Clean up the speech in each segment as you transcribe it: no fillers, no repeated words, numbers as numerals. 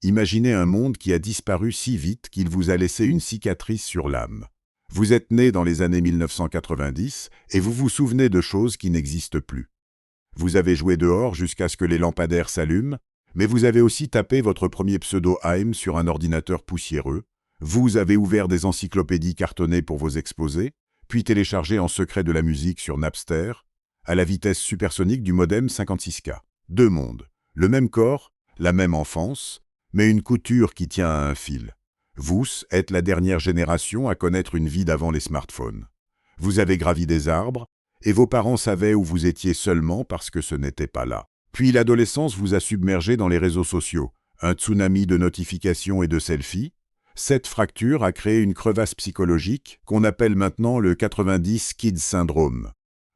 Imaginez un monde qui a disparu si vite qu'il vous a laissé une cicatrice sur l'âme. Vous êtes né dans les années 1990 et vous vous souvenez de choses qui n'existent plus. Vous avez joué dehors jusqu'à ce que les lampadaires s'allument, mais vous avez aussi tapé votre premier pseudo-Haim sur un ordinateur poussiéreux. Vous avez ouvert des encyclopédies cartonnées pour vos exposés, puis téléchargé en secret de la musique sur Napster, à la vitesse supersonique du modem 56K. Deux mondes, le même corps, la même enfance, mais une couture qui tient à un fil. Vous êtes la dernière génération à connaître une vie d'avant les smartphones. Vous avez gravi des arbres, et vos parents savaient où vous étiez seulement parce que ce n'était pas là. Puis l'adolescence vous a submergé dans les réseaux sociaux, un tsunami de notifications et de selfies. Cette fracture a créé une crevasse psychologique qu'on appelle maintenant le 90 Kids Syndrome.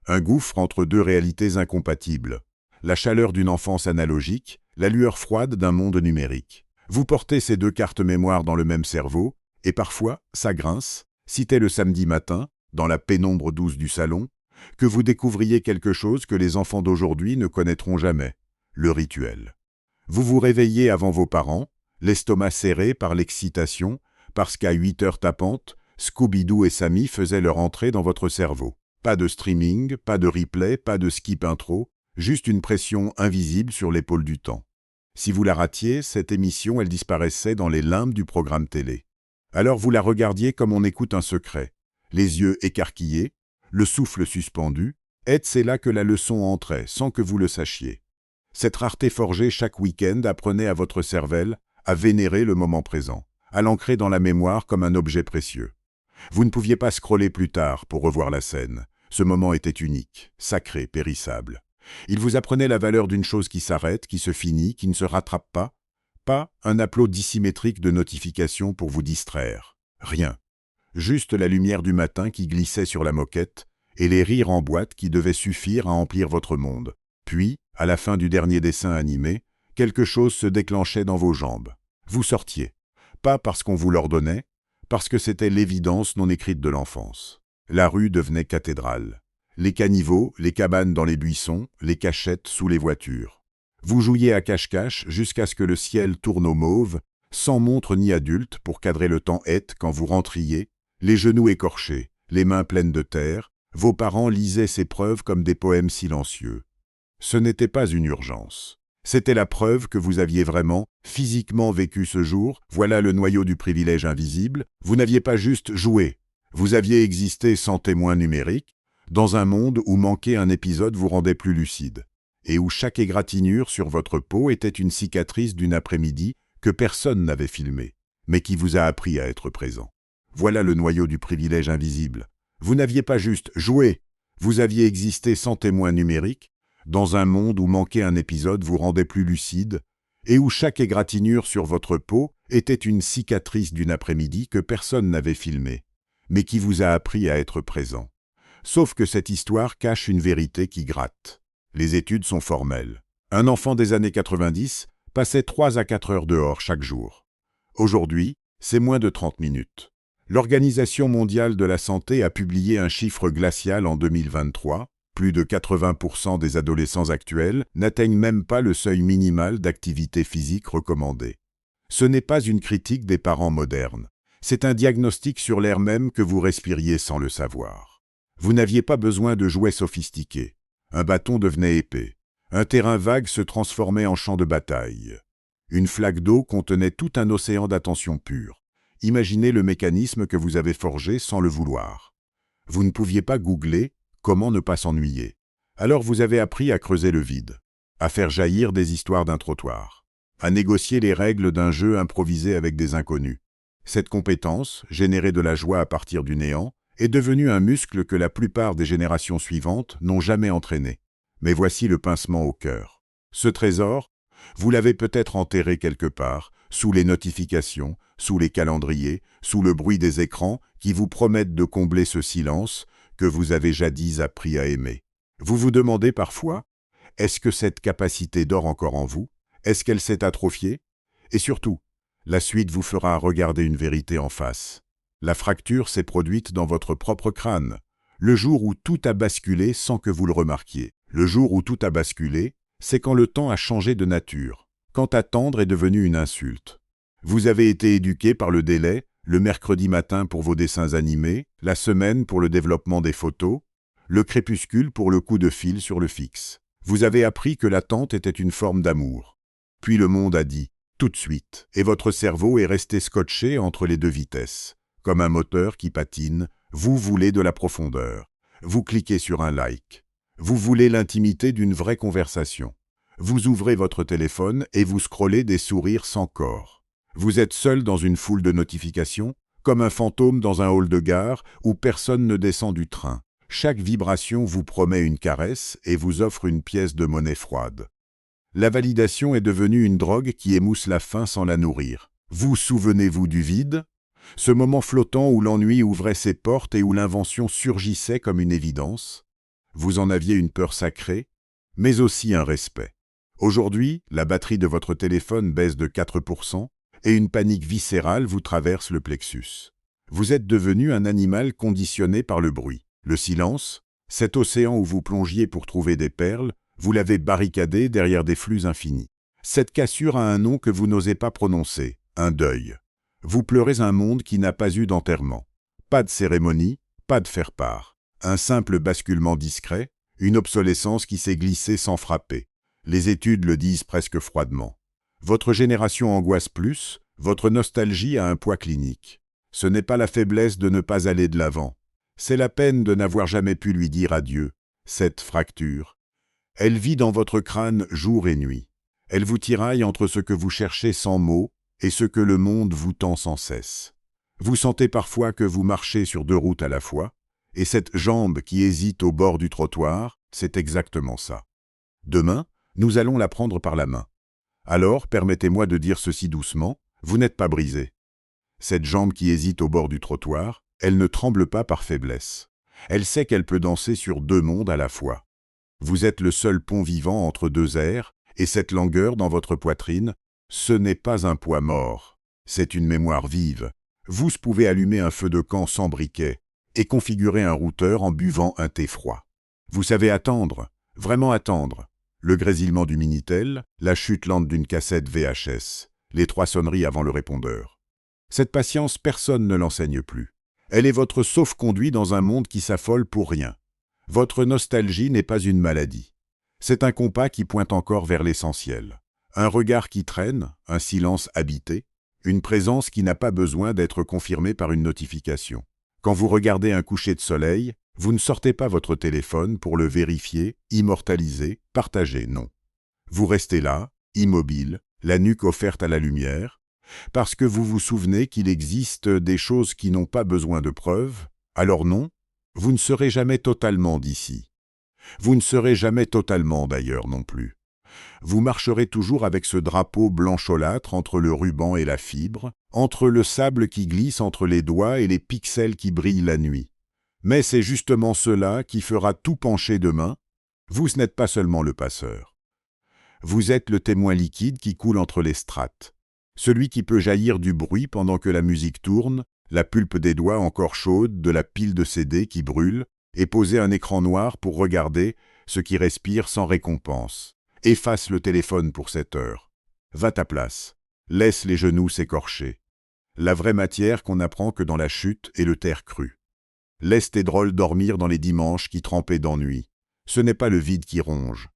Un gouffre entre deux réalités incompatibles. La chaleur d'une enfance analogique, la lueur froide d'un monde numérique. Vous portez ces deux cartes mémoire dans le même cerveau, et parfois, ça grince, si t'es le samedi matin, dans la pénombre douce du salon, que vous découvriez quelque chose que les enfants d'aujourd'hui ne connaîtront jamais, le rituel. Vous vous réveillez avant vos parents, l'estomac serré par l'excitation, parce qu'à 8 heures tapantes, Scooby-Doo et Sammy faisaient leur entrée dans votre cerveau. Pas de streaming, pas de replay, pas de skip intro, juste une pression invisible sur l'épaule du temps. Si vous la ratiez, cette émission, elle disparaissait dans les limbes du programme télé. Alors vous la regardiez comme on écoute un secret, les yeux écarquillés, le souffle suspendu, et c'est là que la leçon entrait, sans que vous le sachiez. Cette rareté forgée chaque week-end apprenait à votre cervelle à vénérer le moment présent, à l'ancrer dans la mémoire comme un objet précieux. Vous ne pouviez pas scroller plus tard pour revoir la scène. Ce moment était unique, sacré, périssable. Il vous apprenait la valeur d'une chose qui s'arrête, qui se finit, qui ne se rattrape pas. Pas un upload dissymétrique de notifications pour vous distraire. Rien. Juste la lumière du matin qui glissait sur la moquette et les rires en boîte qui devaient suffire à emplir votre monde. Puis, à la fin du dernier dessin animé, quelque chose se déclenchait dans vos jambes. Vous sortiez. Pas parce qu'on vous l'ordonnait, parce que c'était l'évidence non écrite de l'enfance. La rue devenait cathédrale. Les caniveaux, les cabanes dans les buissons, les cachettes sous les voitures. Vous jouiez à cache-cache jusqu'à ce que le ciel tourne au mauve, sans montre ni adulte pour cadrer le temps quand vous rentriez, les genoux écorchés, les mains pleines de terre, vos parents lisaient ces preuves comme des poèmes silencieux. Ce n'était pas une urgence. C'était la preuve que vous aviez vraiment, physiquement vécu ce jour, voilà le noyau du privilège invisible, vous n'aviez pas juste joué, vous aviez existé sans témoin numérique, dans un monde où manquer un épisode vous rendait plus lucide, et où chaque égratignure sur votre peau était une cicatrice d'une après-midi que personne n'avait filmée, mais qui vous a appris à être présent. Voilà le noyau du privilège invisible. Vous n'aviez pas juste joué, vous aviez existé sans témoin numérique, dans un monde où manquer un épisode vous rendait plus lucide, et où chaque égratignure sur votre peau était une cicatrice d'une après-midi que personne n'avait filmée, mais qui vous a appris à être présent. Sauf que cette histoire cache une vérité qui gratte. Les études sont formelles. Un enfant des années 90 passait 3 à 4 heures dehors chaque jour. Aujourd'hui, c'est moins de 30 minutes. L'Organisation mondiale de la santé a publié un chiffre glacial en 2023. Plus de 80% des adolescents actuels n'atteignent même pas le seuil minimal d'activité physique recommandé. Ce n'est pas une critique des parents modernes. C'est un diagnostic sur l'air même que vous respiriez sans le savoir. Vous n'aviez pas besoin de jouets sophistiqués. Un bâton devenait épais. Un terrain vague se transformait en champ de bataille. Une flaque d'eau contenait tout un océan d'attention pure. Imaginez le mécanisme que vous avez forgé sans le vouloir. Vous ne pouviez pas googler comment ne pas s'ennuyer. Alors vous avez appris à creuser le vide, à faire jaillir des histoires d'un trottoir, à négocier les règles d'un jeu improvisé avec des inconnus. Cette compétence, générée de la joie à partir du néant, est devenue un muscle que la plupart des générations suivantes n'ont jamais entraîné. Mais voici le pincement au cœur. Ce trésor, vous l'avez peut-être enterré quelque part, sous les notifications, sous les calendriers, sous le bruit des écrans qui vous promettent de combler ce silence que vous avez jadis appris à aimer. Vous vous demandez parfois, est-ce que cette capacité dort encore en vous? Est-ce qu'elle s'est atrophiée? Et surtout, la suite vous fera regarder une vérité en face. La fracture s'est produite dans votre propre crâne, le jour où tout a basculé sans que vous le remarquiez. Le jour où tout a basculé, c'est quand le temps a changé de nature, quand attendre est devenu une insulte. Vous avez été éduqué par le délai, le mercredi matin pour vos dessins animés, la semaine pour le développement des photos, le crépuscule pour le coup de fil sur le fixe. Vous avez appris que l'attente était une forme d'amour. Puis le monde a dit « tout de suite » et votre cerveau est resté scotché entre les deux vitesses. Comme un moteur qui patine, vous voulez de la profondeur. Vous cliquez sur un like. Vous voulez l'intimité d'une vraie conversation. Vous ouvrez votre téléphone et vous scrollez des sourires sans corps. Vous êtes seul dans une foule de notifications, comme un fantôme dans un hall de gare où personne ne descend du train. Chaque vibration vous promet une caresse et vous offre une pièce de monnaie froide. La validation est devenue une drogue qui émousse la faim sans la nourrir. Vous souvenez-vous du vide? Ce moment flottant où l'ennui ouvrait ses portes et où l'invention surgissait comme une évidence? Vous en aviez une peur sacrée, mais aussi un respect. Aujourd'hui, la batterie de votre téléphone baisse de 4%, et une panique viscérale vous traverse le plexus. Vous êtes devenu un animal conditionné par le bruit. Le silence, cet océan où vous plongiez pour trouver des perles, vous l'avez barricadé derrière des flux infinis. Cette cassure a un nom que vous n'osez pas prononcer, un deuil. Vous pleurez un monde qui n'a pas eu d'enterrement. Pas de cérémonie, pas de faire-part. Un simple basculement discret, une obsolescence qui s'est glissée sans frapper. Les études le disent presque froidement. Votre génération angoisse plus, votre nostalgie a un poids clinique. Ce n'est pas la faiblesse de ne pas aller de l'avant. C'est la peine de n'avoir jamais pu lui dire adieu. Cette fracture, elle vit dans votre crâne jour et nuit. Elle vous tiraille entre ce que vous cherchez sans mots et ce que le monde vous tend sans cesse. Vous sentez parfois que vous marchez sur deux routes à la fois, et cette jambe qui hésite au bord du trottoir, c'est exactement ça. Demain, nous allons la prendre par la main. Alors, permettez-moi de dire ceci doucement, vous n'êtes pas brisé. Cette jambe qui hésite au bord du trottoir, elle ne tremble pas par faiblesse. Elle sait qu'elle peut danser sur deux mondes à la fois. Vous êtes le seul pont vivant entre deux airs, et cette langueur dans votre poitrine, ce n'est pas un poids mort, c'est une mémoire vive. Vous pouvez allumer un feu de camp sans briquet et configurer un routeur en buvant un thé froid. Vous savez attendre, vraiment attendre. Le grésillement du Minitel, la chute lente d'une cassette VHS, les 3 sonneries avant le répondeur. Cette patience, personne ne l'enseigne plus. Elle est votre sauf-conduit dans un monde qui s'affole pour rien. Votre nostalgie n'est pas une maladie. C'est un compas qui pointe encore vers l'essentiel. Un regard qui traîne, un silence habité, une présence qui n'a pas besoin d'être confirmée par une notification. Quand vous regardez un coucher de soleil, vous ne sortez pas votre téléphone pour le vérifier, immortaliser, partager, non. Vous restez là, immobile, la nuque offerte à la lumière, parce que vous vous souvenez qu'il existe des choses qui n'ont pas besoin de preuves, alors non, vous ne serez jamais totalement d'ici. Vous ne serez jamais totalement d'ailleurs non plus. Vous marcherez toujours avec ce drapeau blanchâtre entre le ruban et la fibre, entre le sable qui glisse entre les doigts et les pixels qui brillent la nuit. Mais c'est justement cela qui fera tout pencher demain. Vous n'êtes pas seulement le passeur. Vous êtes le témoin liquide qui coule entre les strates. Celui qui peut jaillir du bruit pendant que la musique tourne, la pulpe des doigts encore chaude de la pile de CD qui brûle, et poser un écran noir pour regarder ce qui respire sans récompense. Efface le téléphone pour cette heure. Va ta place. Laisse les genoux s'écorcher. La vraie matière qu'on n'apprend que dans la chute et le terre cru. Laisse tes drôles dormir dans les dimanches qui trempaient d'ennui. Ce n'est pas le vide qui ronge.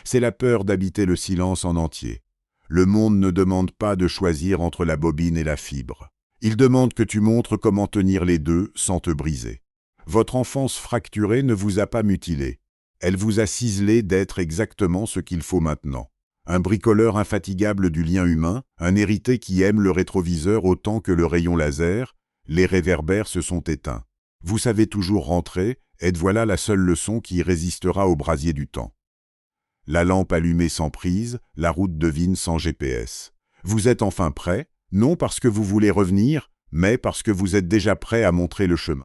C'est la peur d'habiter le silence en entier. Le monde ne demande pas de choisir entre la bobine et la fibre. Il demande que tu montres comment tenir les deux sans te briser. Votre enfance fracturée ne vous a pas mutilé. Elle vous a ciselé d'être exactement ce qu'il faut maintenant. Un bricoleur infatigable du lien humain, un hérité qui aime le rétroviseur autant que le rayon laser, les réverbères se sont éteints. Vous savez toujours rentrer, et voilà la seule leçon qui résistera au brasier du temps. La lampe allumée sans prise, la route devine sans GPS. Vous êtes enfin prêt, non parce que vous voulez revenir, mais parce que vous êtes déjà prêt à montrer le chemin.